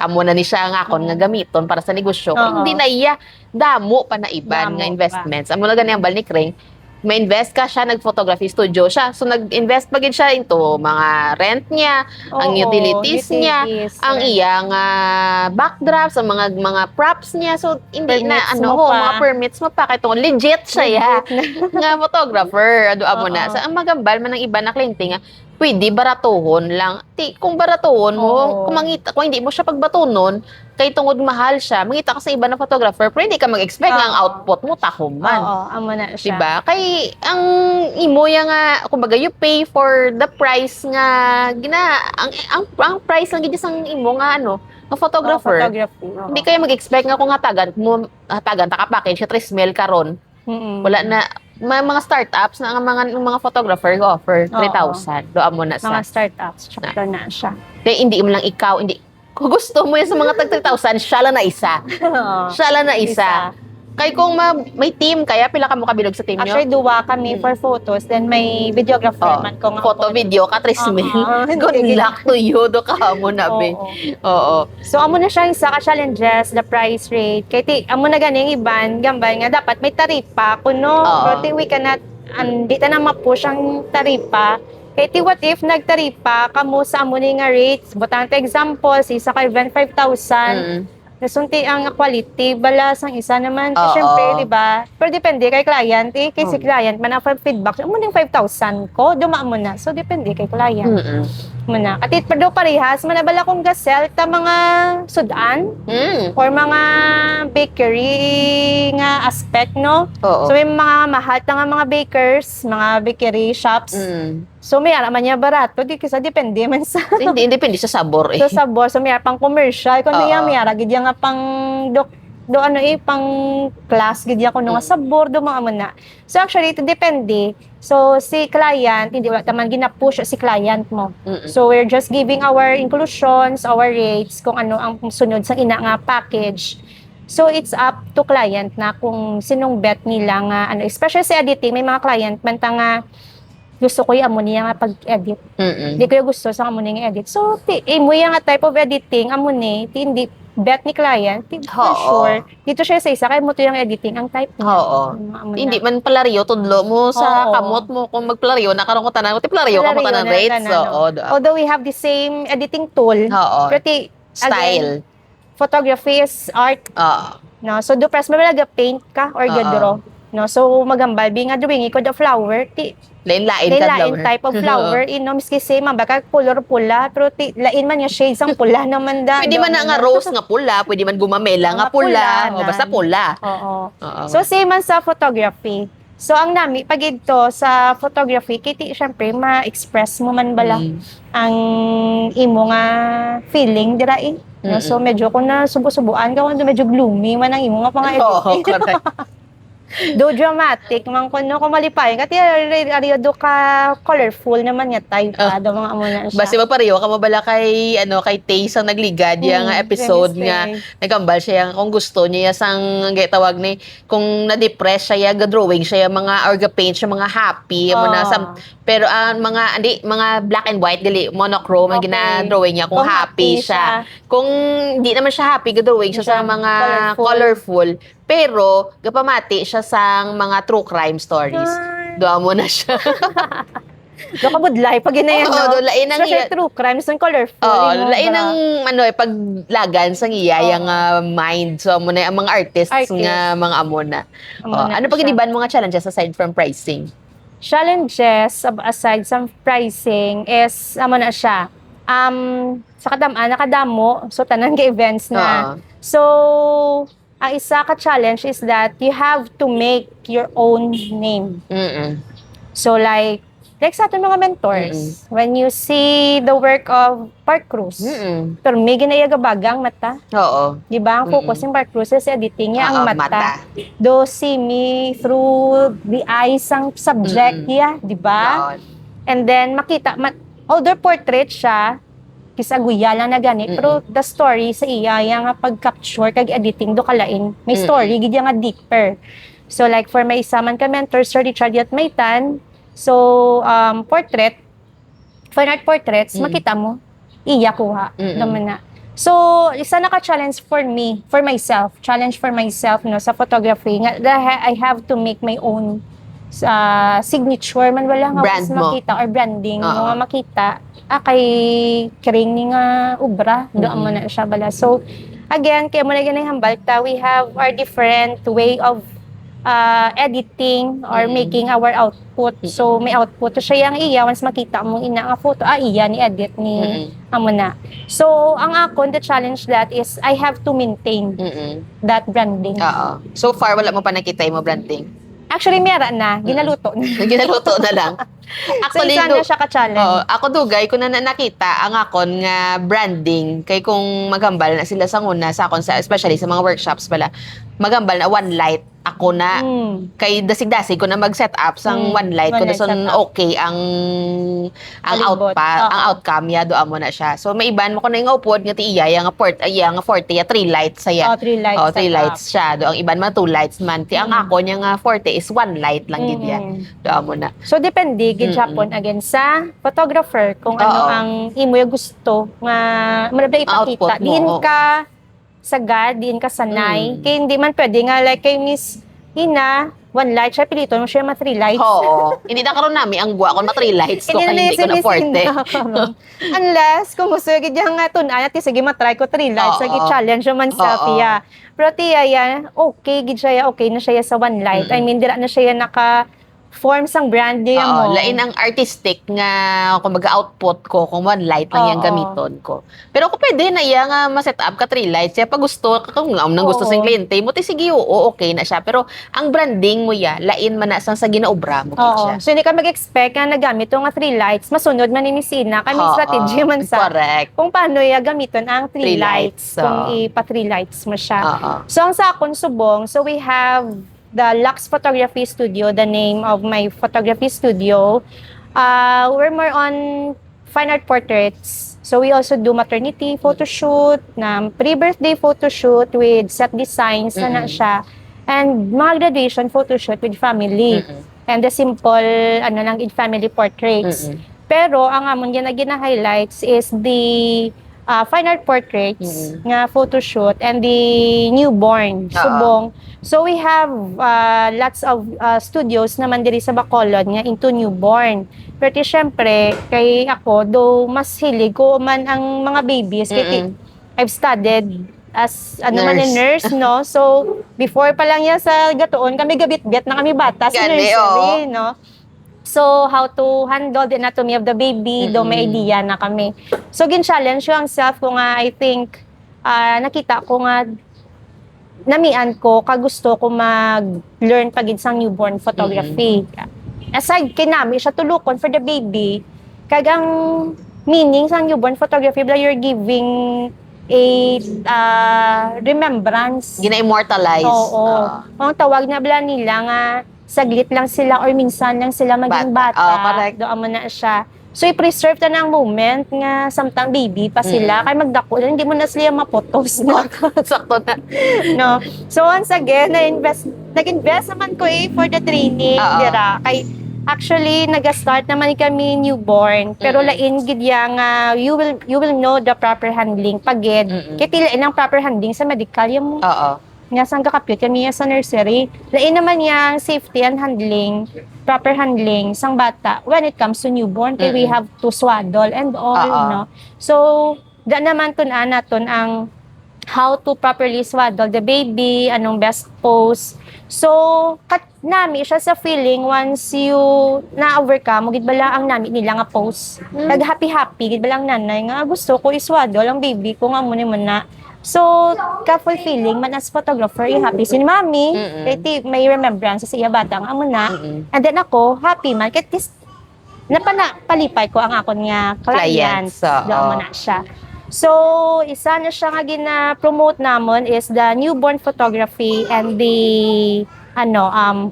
S1: amo na ni siya nga akon nga gamiton para sa negosyo. Hindi na iya damo pa na iban nga investments. Amo na gani ang bal ni Kring. May-invest ka siya, nag-photography studio siya. So, nag-invest pa gid siya into mga rent niya, ang utilities niya, ang iyang backdrops, ang mga props niya. So, hindi
S2: permits
S1: na, mga permits mo pa. Kaya legit siya, nga photographer. Amo na. So, ang magambal man ng iba na kliyente nga, pwede baratuhon lang. Kung baratuhon mo, kung hindi mo siya pagbatunon, kay tungod mahal siya, mangita ka sa iba na photographer, pero hindi ka mag-expect nga ang output mo tahuman.
S2: Amo na siya.
S1: Diba? Kay ang imo nga, kumbaga you pay for the price nga ang price lang gid sang imo nga nga photographer. Hindi kayo mag-expect nga kung hatagan ta ka package 3,000 karon. Wala na mga startups na ang mga photographer go offer 3,000. Doon mo na sa
S2: mga startups, chapter na siya.
S1: Kaya hindi mo lang ikaw, kung gusto mo yan sa mga tag 3,000, siya lang na isa. Siya lang na isa. Kaya kung may team, kaya pila ka mo kabilog sa team nyo?
S2: Actually, duwa kami for photos, then may videographer man ko nga.
S1: Photo, video, ka 3,000. Good luck to you, do ka mo na, be. Oo.
S2: So, amo na siya isa ka challenges, the price rate. Kaya amo na ganing iban, gambay nga, dapat may taripa, kuno. Pero we cannot, di ta na ma-push ang taripa. Kaya what if nagtaripa kamo sa amo ni nga rates, butang example, si isa ka event 5,000, nasunti ang quality, balas ang isa naman, syempre, di ba? Pero depende kay client, kay si client, man feedback, amo ning 5,000 ko, duma mo na. So, depende kay client. Muna. At pero parehas, manabala kong gasel ta mga sudan or mga bakery nga aspect, no? So, may mga mahal nga mga bakers, mga bakery shops. So, may araman niya barato. Di kasi depende man sa...
S1: Hindi, depende sa sabor eh.
S2: So, sabor. So, may pang commercial. Kung may ara, gidya nga pang pang class, gidya ko nga sabor, mga mo na. So, actually, ito depende. So, si client, hindi wala naman ginapush si client mo. So, we're just giving our inclusions, our rates, kung ano ang sunod sa ina nga package. So, it's up to client na kung sinong bet nila nga, especially sa editing, may mga client man nga gusto ko yung amo niya nga pag-edit. Hindi ko yung gusto sa amo niya nga edit. So, mo yung nga type of editing, amo ni, hindi bet ni client, for sure. Dito siya sa isa, kaya mo to yung editing, ang type niya.
S1: Hindi man palaryo, tudlo mo sa kamot mo. Kung magpalaryo, nakaroon ko tanan, palaryo ka mo tanan rates.
S2: Although we have the same editing tool,
S1: style.
S2: photography is art. No, so do press mo paint ka or draw. No, so magambal bi nga drawing ko the flower ti
S1: Lain-lain ka
S2: lain type of flower miski same man baka color pula pero lain man yung shades ang pula naman da.
S1: Pwede man na nga rose nga pula, pwede man gumamela nga pula, o basta pula.
S2: Oo. So same man sa photography. So ang nami pag ito sa photography kiti syempre ma-express mo man bala ang imo nga feeling dira No, so medyo ko na subo-subuan ka medyo gloomy man ang imo nga mga editing.
S1: Correct.
S2: Do dramatic man kuno ko malipay kasi do ka colorful naman nga type do mga amo na siya.
S1: Basta magpareho ka mabala kay kay Taze ang nagligad yang episode nga nagambal siya kung gusto niya sang gitawag ni kung na-depress siya ga-drawing siya mga or ga-paint siya mga happy mo na pero mga black and white dili monochrome ang gina-drawing niya kung happy siya. Kung hindi naman siya happy ga-drawing siya sa mga colorful. Pero, gapamati siya sa mga true crime stories. Doon mo na siya.
S2: Doon ka budlay pag inayan, no?
S1: Oo, lain ang
S2: especially true crime, yung colorful.
S1: Oo, lain ang paglagan sa iyayang mind. So, amo na ang mga artists nga mga amo na. Ano pag iniban mga challenges aside from pricing?
S2: Challenges, aside from pricing, is, amo na siya. Sa nakadamo, so tanan ka events na. So, ang isa ka challenge is that you have to make your own name. So like sa ating mga mentors, when you see the work of Park Cruz, pero may ginayagabagang mata.
S1: Oo.
S2: Di ba? Ang focus ng Park Cruz is editing niya ang mata. Do see me through the eyes ang subject niya, di ba? And then makita, although portrait siya, kisaguya lang na gani, pero the story sa iya yang pag-capture kag editing do kalain may story gid nga deeper. So like for my isa man ka mentor Sir Richard Yat Maytan, so portrait fine art portraits makita mo iya kuha naman na. So isa na ka challenge for me, for myself, challenge for myself no sa photography nga I have to make my own signature man wala nga
S1: brand
S2: makita or branding nga makita kay kring ni nga ubra doon mo na siya bala. So again kaya mo na ganay hambalta, we have our different way of editing or making our output. So may output siya yang iya once makita mo ina nga photo iya ni edit ni amo na. So ang ako the challenge that is I have to maintain that branding.
S1: So far wala mo pa nakita mo branding?
S2: Actually, meron na. Ginaluto na.
S1: Ginaluto na lang.
S2: Actually, so, isa na siya ka-challenge.
S1: Ako dugay, kung nakita ang akon nga branding, kay kung magambal na sila sa nguna, sa akon, especially sa mga workshops pala, magambal na one light, ako na, kay dasig-dasig ko na mag-set up sang one light, kung nason okay ang outcome ya, doon mo na siya. So, may iban mo ko na yung upod, nga ti iya, nga 40, 3 lights saya.
S2: 3 lights.
S1: 3 lights siya. Doon ang iban man 2 lights man. Ti ang ako niya nga 40 is 1 light lang gid ya. Doon mo na.
S2: So, depende gid Japon again sa photographer kung ano ang imo yung gusto nga malabay ipakita. Diin ka sagad, diin ka sanay. Kaya hindi man pwede nga like kay Miss Ina, 1 light siya pilito mo siya 3 lights.
S1: Oo. Hindi na karon nami ang gwa kon 3 lights ko kay hindi ko na 40.
S2: Unless kung gusto gid nga tun-an at sige matry ko 3 lights sige challenge man sa tiya. Pero tiya yan okay gid siya okay na siya sa 1 light. I mean dira na siya naka forms ang branding mo.
S1: Lain ang artistic nga kumbaga output ko kung 1 light lang yung gamiton ko. Pero kung pwede na iya nga ma-set up ka 3 lights, kaya pag gusto, kung nang gusto sa kliyente mo, sige, okay na siya. Pero ang branding mo ya, lain man na sa ginaobra mo siya.
S2: So hindi ka mag-expect na nagamit nga 3 lights, masunod man ni Missina, kami strategy man sa
S1: correct.
S2: Kung paano gamiton ang 3 lights, kung ipa-3 lights mo siya. So ang sa akong subong, so we have the Lux Photography Studio, the name of my photography studio. We're more on fine art portraits. So we also do maternity photo shoot, na pre-birthday photo shoot with set designs na siya. And mga graduation photo shoot with family. And the simple lang in family portraits. Pero ang amon yan na gina-highlights is the fine art portraits nga photo shoot and the newborn subong. So we have lots of studios naman diri sa Bacolod nga into newborn. Pero syempre kay ako do mas hilig ko man ang mga babies kay I've studied as ano man nurse, no? So, before pa lang yan sa gatoon, kami gabit-bit na kami bata sa
S1: Gani,
S2: nursery, no? So, how to handle the anatomy of the baby, do may idea na kami. So, gin-challenge ko ang self ko nga, I think, nakita ko nga, namian ko, kagusto ko mag-learn pagid sang newborn photography. Aside kay nami siya tulukon for the baby, kagang meaning sa newborn photography, bla you're giving a remembrance.
S1: Gina-immortalize.
S2: Oo. Ang tawag na bla nila nga, saglit lang sila or minsan lang sila maging bata.
S1: Correct.
S2: Doon mo na siya. So, i-preserve ta ng moment nga samtang baby pa sila. Kaya magdako, hindi mo na sila mapotos. No?
S1: Sakto na.
S2: No? So, once again, nag-invest naman ko for the training. Dira. Kay, actually, nag-start naman kami newborn. Pero lain gid nga, you will know the proper handling pagid. Kaya tilain ang proper handling sa medical yung nga sang kakapyot kami sa nursery. Lain naman yang safety and handling, proper handling sang bata when it comes to newborn. Kaya we have to swaddle and all, no? So, da naman naton ang how to properly swaddle the baby, anong best pose. So, nami siya sa feeling once you na-overcome, gid bala ang nami nila nga pose. Nag-happy-happy, gid bala ang nanay nga gusto ko iswaddle ang baby ko nga muna. So, ka-fulfilling man as photographer, happy si mami, kaya may remembrance sa iya bata nga muna. And then ako, happy man, kaya napalipay ko ang akon nga clients. Doon muna siya. So, isa na siya nga gina-promote namon is the newborn photography and the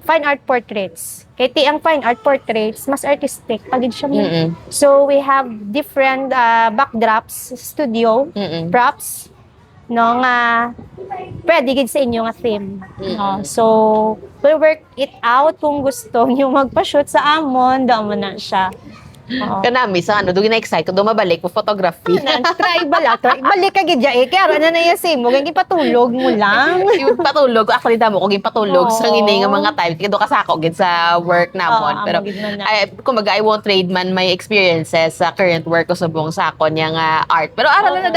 S2: fine art portraits. Kaya ang fine art portraits, mas artistic pagid siya. So, we have different backdrops, studio, props, no, nga pwede gid sa inyo nga theme. No? So, we'll work it out kung gusto niyo magpa-shoot sa amon, daw mo na siya.
S1: Kanami sa doon na-excite ko, mabalik po photography.
S2: Try balik ka gid kaya na na si mo, gagi patulog mo lang.
S1: Yung patulog, actually damo ko patulog sa nga mga time. Kaya doon kasako gid sa work namon. Pero kumbaga I won't trade man my experiences sa current work ko sa buong sako niya nga art. Pero aral na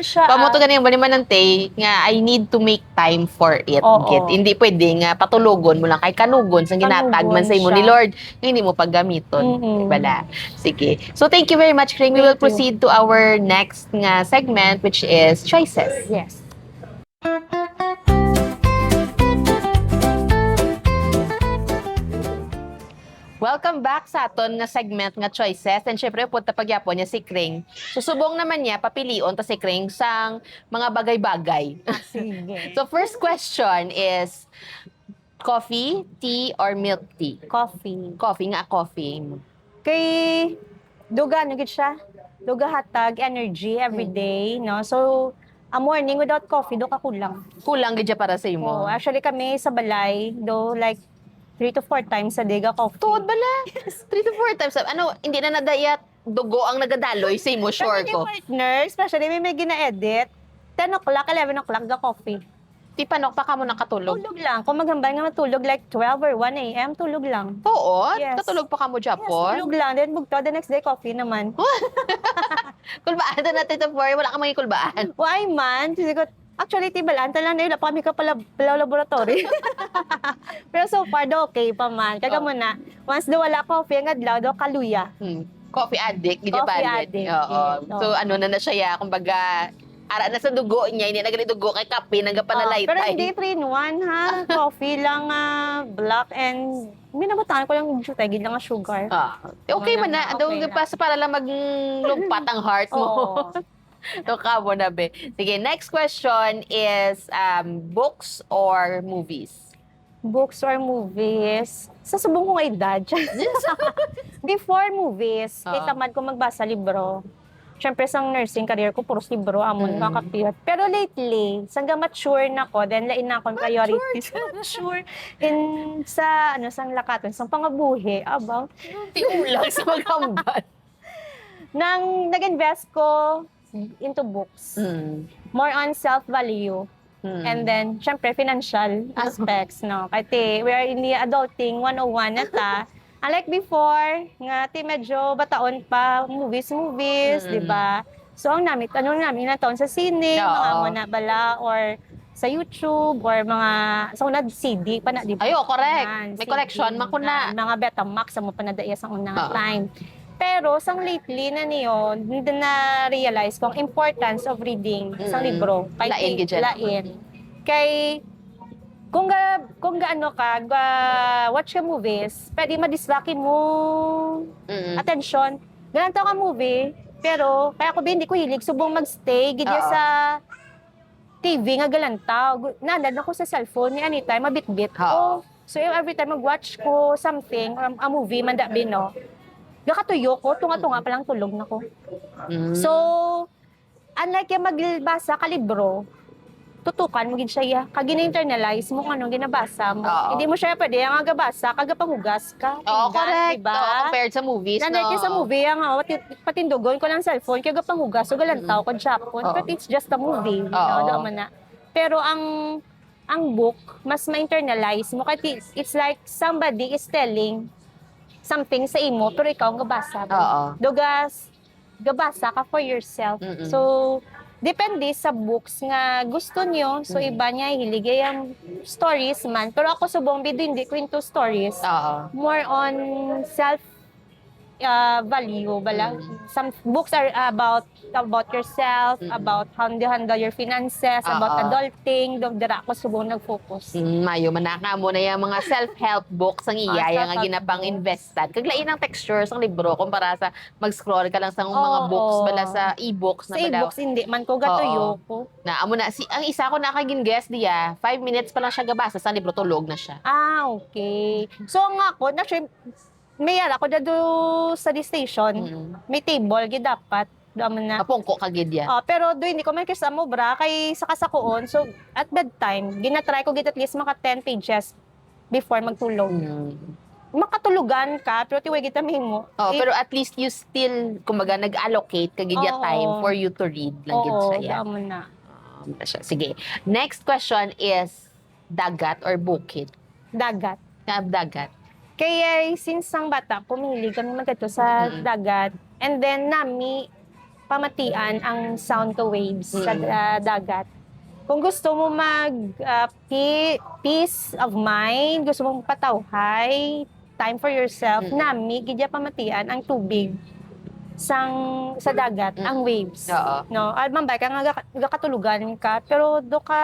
S1: siya. Pamoto ganyan ba naman nante nga I need to make time for it. Hindi pwede nga patulogon mo lang kay kanugon sa ginatag man sa imo ni Lord. Hindi mo paggamiton. Bala. Sige. So, thank you very much, Kring. We will proceed to our next nga segment, which is Choices.
S2: Yes.
S1: Welcome back sa aton nga segment nga Choices. And syempre, punta pagyapon niya si Kring. Susubong naman niya, papilion ta si Kring sang mga bagay-bagay.
S2: Sige.
S1: So, first question is, coffee, tea, or milk tea?
S2: Coffee.
S1: Coffee nga, coffee.
S2: Kay duga gid siya. Duga hatag energy every day, no? So, a morning without coffee do ka kulang.
S1: Kulang gid para sa imo.
S2: Actually kami sa balay do like 3 to 4 times a day ga coffee.
S1: Tuod bala. 3 to 4 times. Hindi na nadayat dugo ang nagadaloy sa imo, sure ko.
S2: Kami partner, especially may gina-edit, 10 o'clock, 11 o'clock ga coffee.
S1: Di panok pa ka mo nakatulog.
S2: Tulog lang. Kung maghambal nga matulog like 12 or 1 a.m., tulog lang.
S1: Oo?
S2: Yes.
S1: Katulog pa ka mo, Japon?
S2: Yes, tulog lang. Then bugto, the next day, coffee naman.
S1: Kulbaan na natin ito, Flori. Wala ka mga kulbaan.
S2: Why man? Actually, tibalaan lang na yun. Kami ka pala laboratory. Pero so far, do okay pa man. Kaga mo na, once do wala coffee, ang adlaw, do kaluya.
S1: Coffee addict, di
S2: Coffee
S1: Japan.
S2: addict.
S1: Oo.
S2: Yes.
S1: So, na siya ya, kumbaga, ara na sa dugo niya, hindi na ganito dugo kay kape, nagkapanalay.
S2: Pero hindi 3-in-1 ha. Coffee lang, black and minabutaan ko lang yung gid lang ang sugar.
S1: Okay man na.
S2: Okay
S1: Okay para lang maglumpat ang heart mo. To ka mo na be. Sige, next question is books or movies?
S2: Books or movies? Sa subong kong edad. Before movies, tamad ko magbasa libro. Siyempre, sa nursing career ko, puros libro, amon kakapiyat. Pero lately, sangga mature na ko, then lain na akong priorities. Mature. Sa lakaton, sa pangabuhi, about.
S1: Tiulang sa maghambal.
S2: Nag-invest ko into books. More on self-value. And then, syempre, financial aspects, no? Kasi we are in the adulting 101 na ta. Unlike before, nga medyo bataon pa, movies, di ba? So ang namin na taon sa sine,
S1: Oo.
S2: mga mo na bala or sa YouTube or mga CD pa na di ba?
S1: Ayo, correct.
S2: Yan,
S1: May
S2: CD,
S1: collection man ko na.
S2: mga Betamax mo pa na daya sa unang
S1: Oo.
S2: time. Pero sang lately na niyo, hindi na realize kung importance of reading sa libro.
S1: Lain, gid yan.
S2: Lain. Kay kung gaano ka, watch ka movies, pwede madistrakin mo attention. Ganito ka movie, pero kaya ko hindi ko hilig subong magstay gid
S1: Oo.
S2: sa TV nga galantaw. Nanad ako sa cellphone ni anytime mabitbit
S1: Oo.
S2: ko. So every time mag-watch ko something, or a movie man da bino, gakatuyo ko, tunga-tunga pa lang tulog na ko. So, unlike yung magbasa ka libro, tutukan mo gid siya kag gina-internalize mo kung ano ginabasa mo.
S1: Oo.
S2: Hindi mo siya pwede ang gabasa kag pangugas ka.
S1: Oo, correct.
S2: Diba?
S1: Oo, compared sa movies,
S2: Nanay
S1: no?
S2: sa movie ang patindugon ko ng cellphone kag pangugas so galantaw ko Japon.
S1: Oo.
S2: But it's just a movie.
S1: Oo.
S2: No, man na. Pero ang book mas ma-internalize mo kasi it's like somebody is telling something sa imo pero ikaw ang gabasa mo.
S1: Oo.
S2: Dugas gabasa ka for yourself. So depende sa books nga gusto niyo. So iba niya hiligay ang stories man. Pero ako subong bido hindi ko into stories.
S1: Oo.
S2: More on self value bala. Some books are about yourself, about how you handle your finances, about adulting. Dira ako subong nag-focus.
S1: Mayo, manaka mo na yung mga self-help books ang iyaya nga
S2: self-help
S1: ginapang invested. Kaglain ang textures ang libro kumpara sa mag-scroll ka lang sa mga
S2: Oo.
S1: books bala sa e-books na
S2: Sa
S1: bala.
S2: e-books hindi man ko gatuyo ko.
S1: Na amo na ang isa ko nakagin guest diya, 5 minutes pa lang siya gabasa sa libro tulog na siya.
S2: Okay. So nga ako, may yara ko dado sa di station. May table gid dapat. Doon na.
S1: Kapungko kagid ya.
S2: Pero do hindi ko man kisa mo bra kay sa kasakuon. So at bedtime, ginatry ko gid at least maka 10 pages before magtulog. Makatulugan ka pero tiway kita mo.
S1: Pero at least you still kumbaga nag-allocate kagid ya time for you to read lang gid siya.
S2: Oo, na.
S1: Sige. Next question is dagat or bukid?
S2: Dagat.
S1: Dagat.
S2: Kaya since ang bata, pumili kami magkato sa dagat. And then nami pamatian ang sound to waves sa dagat. Kung gusto mo peace of mind, gusto mong patawhay, time for yourself, nami gidya pamatian ang tubig sa dagat, ang waves. No, albambay ka nga gakatulugan ka, pero do ka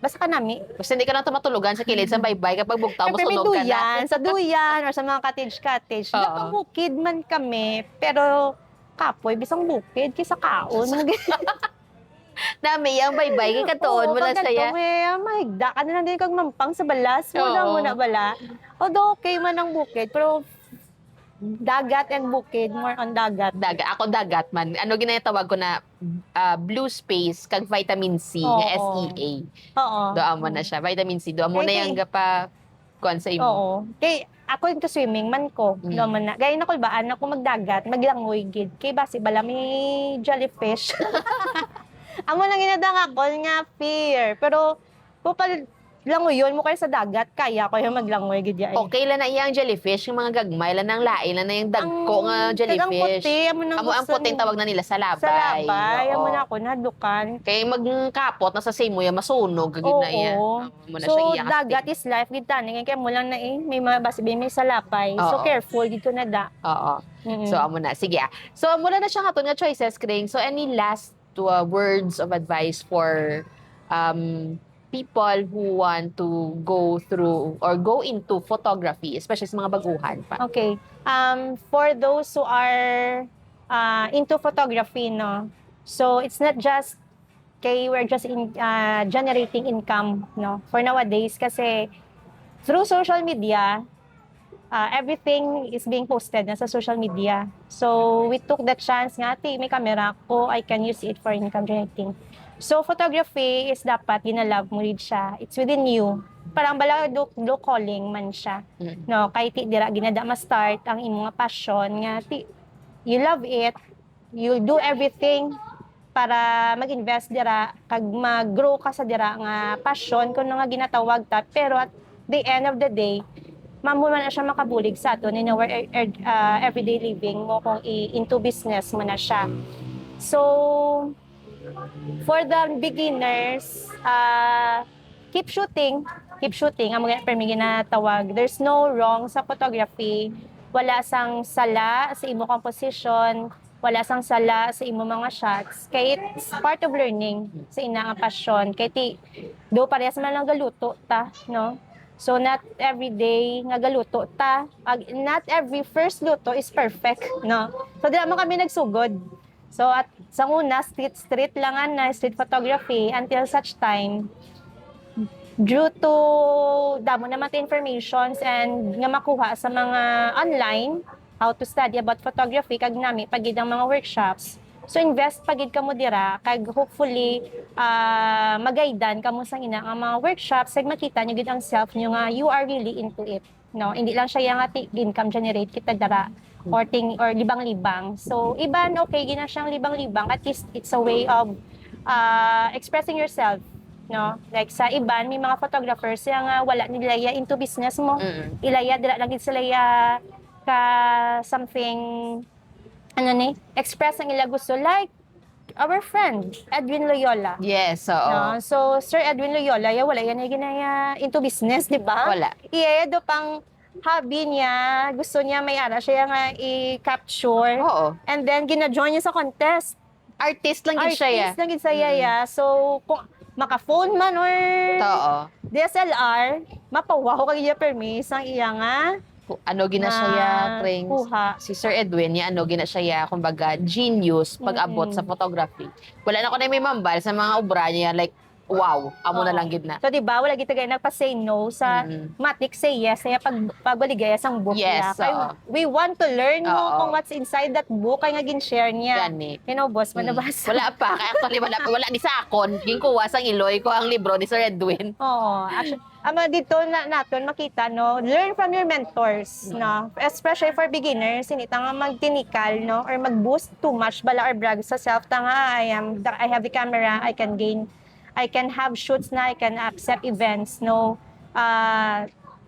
S2: basta ka nami.
S1: Basta hindi ka na tumatulugan sa kilid sa baybay kapag bugtaw mo sunog ka na.
S2: Sa duyan or sa mga cottage. Bukid man kami, pero kapoy bisang bukid kaysa kaon.
S1: Nami ang baybay kay katuon mo lang saya.
S2: Mahigda ka na lang din kag mampang sa balas. Wala mo na bala. Although okay man ang bukid, pero dagat and bukid, more on dagat.
S1: Ako dagat man. Ano ginatawag ko na blue space kag vitamin C, nga SEA.
S2: Oo.
S1: Doon mo na siya. Vitamin C. Doon mo na yung gapa kuan sa imo.
S2: Oo. Kay ako into swimming man ko. Doon man na. Gaya na ko ba, ako magdagat, maglangoy gid. Kay basi bala may jellyfish. Amo lang ginadang ako nga fear. Pero pupal langoyon mo kayo sa dagat, kaya ko yung maglangoy gid ya.
S1: Okay lang na iyang jellyfish, yung mga gagmay lang ng lain lang na yung dagko nga jellyfish. Ang puting tawag na nila sa labay.
S2: Sa labay, amo na ako nadukan.
S1: Kaya magkapot na sa simo ya masunog gagid na iya.
S2: So dagat is life gid tani kaya mo lang na may mabasi may sa labay. So careful dito na da.
S1: Oo. So amo na sige. So mula na siya katon nga choices Kring. So any last words of advice for people who want to go through or go into photography, especially sa mga baguhan pa?
S2: Okay. For those who are into photography, no? So, it's not just we're just generating income, no? For nowadays, kasi through social media, everything is being posted na sa social media. So, we took the chance nga, may camera ko, I can use it for income generating. So, photography is dapat ginalove mo rin siya. It's within you. Parang bala do calling man siya. No, kay ti dira ginada ma-start ang imong passion nga you love it, you'll do everything para mag-invest dira kag mag-grow ka sa dira nga passion kuno nga ginatawag ta, pero at the end of the day mamuman na siya makabulig sa aton in our everyday living mo kung into business mo na siya. So, for the beginners, keep shooting. Keep shooting. Ang mga permi ginatawag. There's no wrong sa photography. Wala sang sala sa imo composition. Wala sang sala sa imo mga shots. Kaya it's part of learning sa ina nga passion. Kaya do parehas man lang galuto ta, no? So not every day nga galuto ta. Not every first luto is perfect, no? So di naman kami nagsugod. So at sa una, street lang na street photography until such time due to damo naman the informations and nga makuha sa mga online how to study about photography kag nami pagid ang mga workshops. So invest pagid kamo dira kag hopefully magaidan kamo sa ina nga mga workshops kag makita nyo gid ang self nyo nga you are really into it. No, hindi lang siya nga income generate kita dara or libang-libang. So iban okay gina siyang libang-libang, at least it's a way of expressing yourself, no? Like sa iban may mga photographers yang wala nila into business mo. Ilaya dira lang gid sila ka something express ang ila gusto, like our friend Edwin Loyola.
S1: Yes, oo.
S2: No? So Sir Edwin Loyola, wala yan ginaya into business, di ba?
S1: Wala.
S2: Do pang hobby niya, gusto niya may ara siya nga i-capture.
S1: Oo.
S2: And then gina-join niya sa contest.
S1: Artist lang gid siya.
S2: Artist lang gid siya ya. So kung maka-phone man or
S1: Oo.
S2: DSLR, mapawaw kag iya permis ang iya nga
S1: Ano gina siya, Krings?
S2: kuha.
S1: Si Sir Edwin, ano gina siya, kumbaga, genius pag-abot sa photography. Wala na ko na may mambal sa mga obra niya, like, wow, amo na lang gid na.
S2: So di ba wala gid tagay nagpa-say no sa matik say yes kaya pagbaligaya sang book
S1: Yes,
S2: niya. Kaya we want to learn mo kung what's inside that book kay nga gin-share niya.
S1: Gani.
S2: You know, boss, manabasa.
S1: Wala pa, kaya actually wala ni sa akon. Ginkuha sang Iloy ko ang libro ni Sir Edwin.
S2: Oo. Actually, dito naton makita, no, learn from your mentors, no, especially for beginners, hindi ta nga magtinikal, no, or mag-boost too much bala or brag sa self ta nga I have the camera, I can have shoots na, I can accept events, no,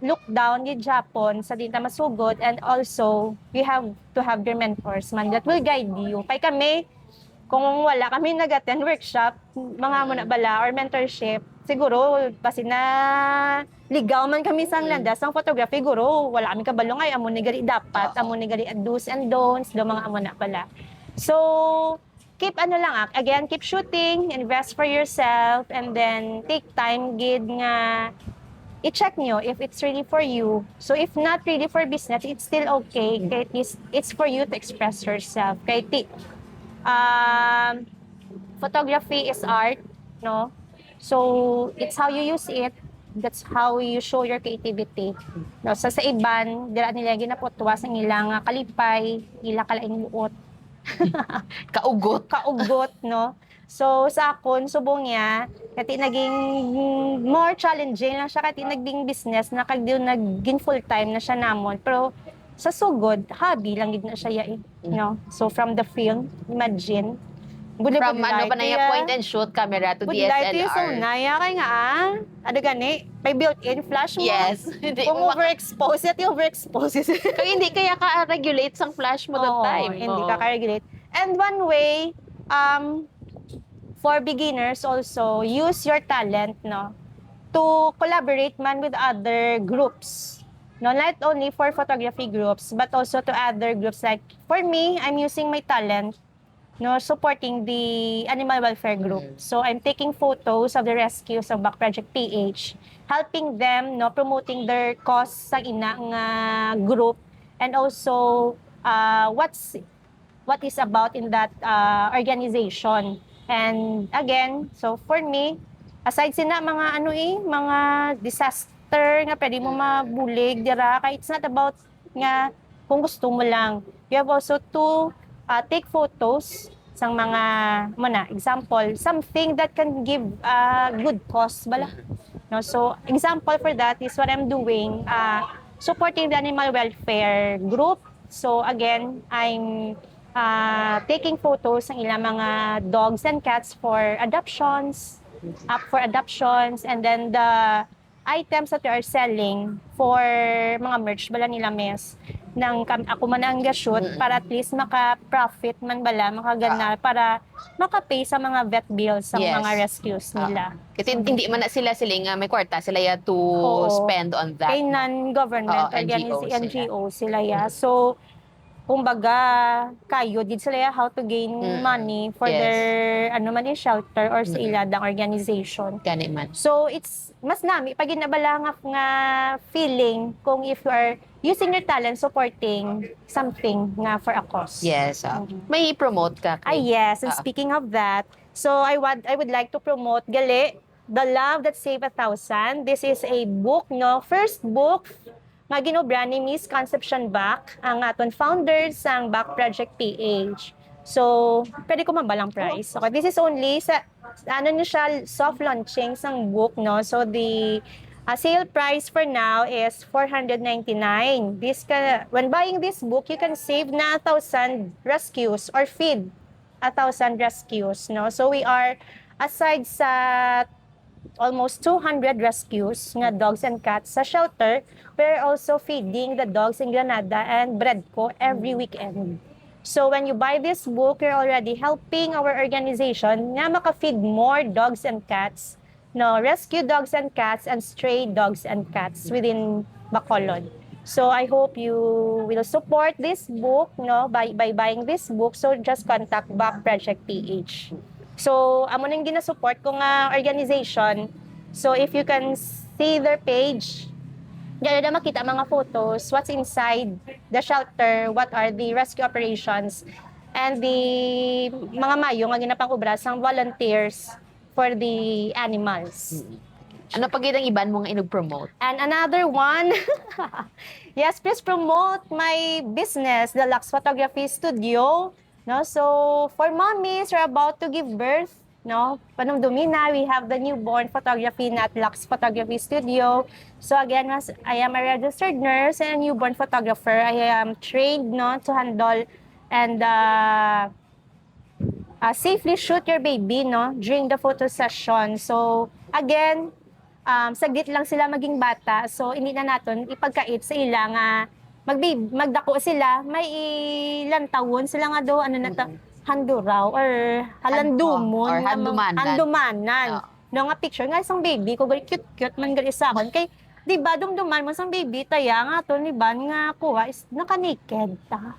S2: look down yung Japon sa di ta masugod, and also you have to have your mentors man that will guide you. Kay kami, kung wala kami nag-attend workshop, mga muna bala or mentorship, siguro basi na ligaw man kami sa landas ng photography, guro wala kami kabalo ngay amo ni gali dapat, amo ni gali do's and don'ts do mga amo na pala. So keep again, keep shooting, invest for yourself, and then take time gid nga i-check nyo if it's really for you. So if not really for business, it's still okay. Kaya it's for you to express yourself. Kaya photography is art, no? So it's how you use it. That's how you show your creativity. No, sa iban, dira nila ginaputwas ang ilang kalipay, ila kalaing buot. Kaugot, no? So sa akon subong niya kati naging more challenging lang siya, kati naging business na kag naging full time na siya namon, pero sa sugod hobby lang gid na siya no? So from the film, imagine
S1: From ano pa na yung point and shoot camera to DSLR.
S2: So naya kay nga ano gani may built-in flash mo.
S1: Yes.
S2: Kung overexpose it, overexpose it.
S1: Kaya hindi kaya ka-regulate sang flash mo that time.
S2: Hindi ka ka-regulate. And one way, for beginners also, use your talent, no, to collaborate man with other groups. No, not only for photography groups, but also to other groups. Like, for me, I'm using my talent, no, supporting the animal welfare group. So, I'm taking photos of the rescues of Back Project PH, helping them, no, promoting their cause sa inang group, and also what is about in that organization. And again, so for me, aside sina mga mga disaster nga pwede mo mabulig dira, kaya it's not about nga kung gusto mo lang. You have also to take photos sang mga example, something that can give good cause bala. No, so example for that is what I'm doing, supporting the animal welfare group. So again, I'm taking photos ng ilang mga dogs and cats for adoptions, up for adoptions, and then the items that we are selling for mga merch bala nila mes. ako man ang ga-shoot para at least maka-profit man bala, makagana para maka-pay sa mga vet bills sa
S1: Yes.
S2: mga rescues nila.
S1: Kasi hindi man na sila may kwarta sila ya to spend on that.
S2: Kay non-government NGO sila ya. So, kumbaga, kayo, did sila how to gain money for their, shelter or sa iladang organization.
S1: Gani man.
S2: So, it's, mas nami, pag inabalangap nga feeling kung if you are using your talent supporting something nga for a cause.
S1: Yes. May promote ka.
S2: Yes. And speaking of that, so I would like to promote Gali, The Love That Saved 1,000. This is a book, no? First book nga ginobra ni Miss Conception Bach, ang aton founder sang Bach Project PH. So, pwede ko mabalang price. Okay, this is only sa niyo siya soft launching sang book, no? So the sale price for now is 499. When buying this book, you can save na 1,000 rescues or feed 1,000 rescues, no? So we are aside sa almost 200 rescues nga dogs and cats sa shelter, we're also feeding the dogs in Granada and Bredco every weekend. So when you buy this book, you're already helping our organization nga maka-feed more dogs and cats, no, rescue dogs and cats and stray dogs and cats within Bacolod. So I hope you will support this book, no, by buying this book. So just contact Bach Project PH. So, amo nang ginasupport ko nga organization. So, if you can see their page, diyan na makita mga photos, what's inside the shelter, what are the rescue operations, and the mga mayo nga ginapang-ubra sang volunteers for the animals.
S1: Ano pag itang iban mo nga inog-promote?
S2: And another one, yes, please promote my business, the Lux Photography Studio. No, so for mommies who are about to give birth, no, panumdumi na, we have the newborn photography at Lux Photography Studio. So again, I am a registered nurse and a newborn photographer. I am trained, no, to handle and safely shoot your baby, no, during the photo session. So again, saglit lang sila maging bata. So hindi na naton ipagkait sa ila nga magdako sila, may ilang taon sila nga do, handuraw or halandumon.
S1: Or handumanan.
S2: Handumanan. No nga picture nga isang baby, ko cute-cute man gali sakon. Kay, di ba, dumduman mo isang baby, taya nga to, ni ba, nga kuha, is naka-naked ta.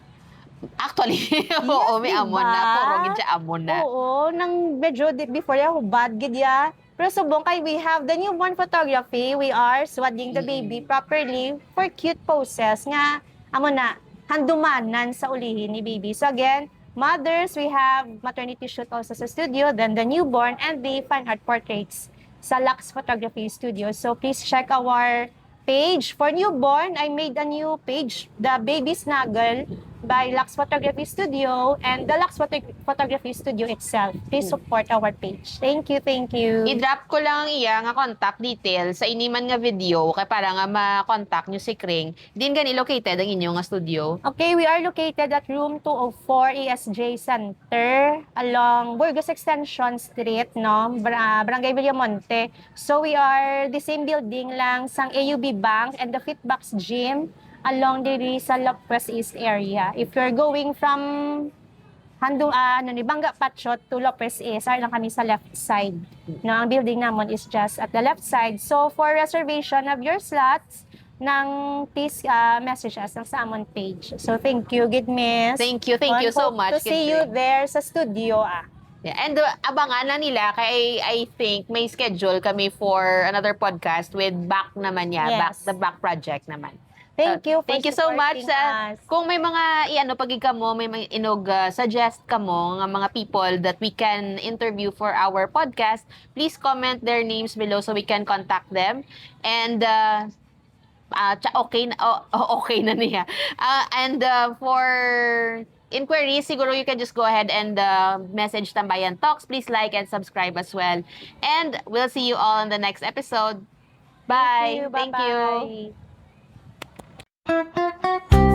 S1: Actually, oo, may
S2: diba?
S1: amon na. Puro gid amon na.
S2: Oo, nang medyo before ya, hubad gid ya. Pero subong kay we have the newborn photography. We are swaddling the baby properly for cute poses nga amo na handumanan sa ulihin ni baby. So again, mothers, we have maternity shoot also sa studio, then the newborn and the fine art portraits sa Lux Photography Studio. So please check our page. For newborn, I made a new page, the Baby Snuggle by Lux Photography Studio and the Lux Photography Studio itself. Please support our page. Thank you, thank you.
S1: I-drop ko lang iya nga contact details sa iniman nga video kay para nga ma-contact nyo si Kring. Din gani located ang inyong nga studio?
S2: Okay, we are located at room 204 ESJ Center along Burgos Extension Street, no? Barangay Villamonte. So we are the same building lang sang AUB Bank and the Fitbox Gym along diri sa Lopez East area. If you're going from Banga Patchot to Lopez East, lang kami sa left side. No, ang building namon is just at the left side. So for reservation of your slots, please message us sa amon page. So thank you, good miss.
S1: Thank you so much.
S2: To see you there sa studio.
S1: Yeah. And abangan na nila kay I think may schedule kami for another podcast with Bach naman niya,
S2: Yes.
S1: the Bach project naman.
S2: Thank you for
S1: Thank you so much.
S2: supporting us.
S1: Kung may mga pag mo, may mga suggest ka mo ng mga people that we can interview for our podcast, please comment their names below so we can contact them. And okay na niya. And for inquiries, siguro you can just go ahead and message Tambayan Talks. Please like and subscribe as well. And we'll see you all in the next episode. Bye.
S2: Thank you.
S1: Thank you.
S2: Bye-bye.